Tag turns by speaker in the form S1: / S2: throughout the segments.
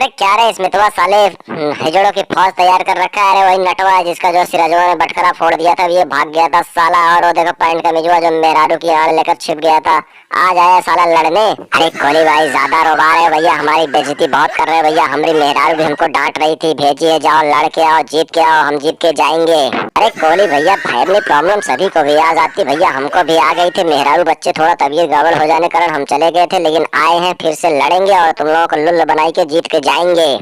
S1: अरे क्या रे इसमें तो साले हिजड़ों की फौज तैयार कर रखा है। अरे वही नटवा है जिसका जो सिराजुआ ने बटखरा फोड़ दिया था, ये भाग गया था साला। और वो देखो पैंट का मिजुआ जो मेहरारू की आड़ लेकर छिप गया था, आज आया साला लड़ने। अरे कोहली भाई ज्यादा रोबा रहे भैया, हमारी बेइज्जती बहुत कर रहे हैं भैया। हमारी मेहरारू भी हमको डांट रही थी, भेजिए जाओ लड़ के आओ, जीत के आओ, हम जीत के जाएंगे। अरे कोहली भैया फैमिली प्रॉब्लम सभी को भी आ जाती भैया, हमको भी आ गई थी। मेहरारू बच्चे थोड़ा तबीयत गड़बड़ हो जाने कारण हम चले गए थे, लेकिन आए हैं फिर से लड़ेंगे और तुम लोगों को लुल्ल बनाई के जीत के जाएंगे।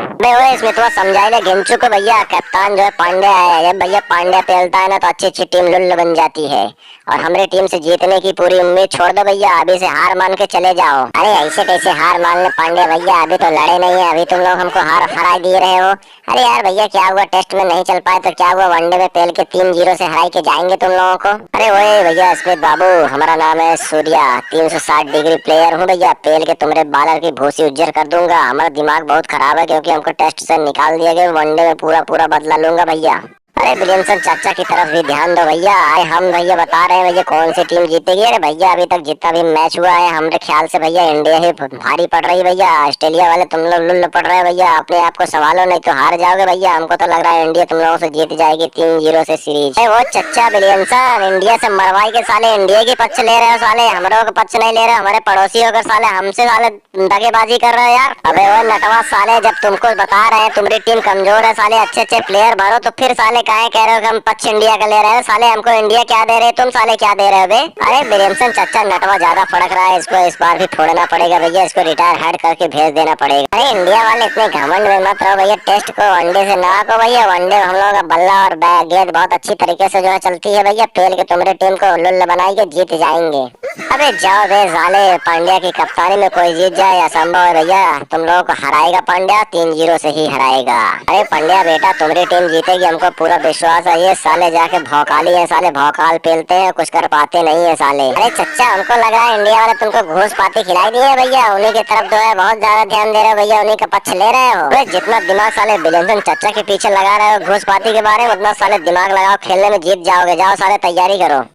S1: इसमें थोड़ा समझाई ले गिनचू को भैया, कप्तान जो है पांड्या है। जब भैया पांड्या पेलता है ना तो अच्छी अच्छी टीम लुल्ल बन जाती है। और हमारी टीम से जीतने की पूरी उम्मीद छोड़ दो भैया, अभी से हार मान के चले जाओ। अरे ऐसे कैसे हार मान ले पांड्या भैया, अभी तो लड़े नहीं है, अभी तुम लोग हमको हार हरा दिए रहे हो। अरे यार भैया क्या हुआ, टेस्ट में नहीं चल पाए तो क्या हुआ, वनडे में पेल के 3-0 से हराई के जाएंगे तुम लोगों को। अरे वही भैया स्मिथ बाबू, हमारा नाम है सूर्या, 360 डिग्री प्लेयर हूँ भैया। पेल के तुम्हारे बालर की भूसी उज्जर कर दूंगा। हमारा दिमाग बहुत खराब है क्योंकि हमको टेस्ट से निकाल दिया गया, वनडे में पूरा पूरा बदला लूंगा भैया। अरे विलियमसन चाचा की तरफ भी ध्यान दो भैया। अरे हम भैया बता रहे हैं भैया कौन सी टीम जीतेगी। अरे भैया अभी तक जितना भी मैच हुआ है हमारे ख्याल से भैया इंडिया ही भारी पड़ रही है भैया। ऑस्ट्रेलिया वाले तुम लोग लुल्ल पड़ रहे हैं भैया, अपने आप को संभालो नहीं तो हार जाओगे भैया। हमको तो लग रहा है इंडिया तुम लोगों से जीत जाएगी 3-0 से सीरीज। वो चच्चा विलियमसन इंडिया से मरवाई के साले इंडिया की पक्ष ले रहे हो साले, हमारे का पक्ष नहीं ले रहे। हमारे पड़ोसी होकर साले हमसे साले दगेबाजी कर रहे हो यार। अबे वो नटवा साले, जब तुमको बता रहे हैं तुम्हारी टीम कमजोर है साले, अच्छे अच्छे प्लेयर भरो, तो फिर साले काहे कह रहे हो कि हम पक्ष इंडिया का ले रहे हैं साले। हमको इंडिया क्या दे रहे हैं, तुम साले क्या दे रहे हो बे। अरे विलियमसन चाचा नटवा ज्यादा फड़क रहा है, इसको इस बार भी फोड़ना पड़ेगा भैया, इसको रिटायर हेड करके भेज देना पड़ेगा। अरे इंडिया वाले इतने घमंड में मत रहो भैया, टेस्ट को वनडे से ना को भैया। वनडे हम लोगों का बल्ला और गेंद बहुत अच्छी तरीके से जो है चलती है भैया, पेल के तुम्हारी टीम को लुल्ल बनाई के जीत जाएंगे। अबे जाओ बे साले, पांड्या की कप्तानी में कोई जीत जाए असंभव है भैया। तुम लोगों को हराएगा पांड्या, 3-0 से ही हराएगा। अरे पांड्या बेटा तुम्हारी टीम जीतेगी, हमको पूरा विश्वास है। ये साले जाके भौकाली है साले, भौकाल पेलते हैं, कुछ कर पाते नहीं है साले। अरे चच्चा हमको लग रहा है इंडिया वाले तुमको घूस पाती खिलाई दी है भैया, उन्हीं की तरफ जो है बहुत ज्यादा ध्यान दे रहे हो भैया, उन्हीं का पक्ष ले रहे हो। जितना दिमाग साले विलियमसन चच्चा के पीछे लगा रहे हो घूस पाती के बारे में, उतना साले दिमाग लगाओ, खेलने में जीत जाओगे। जाओ साले तैयारी करो।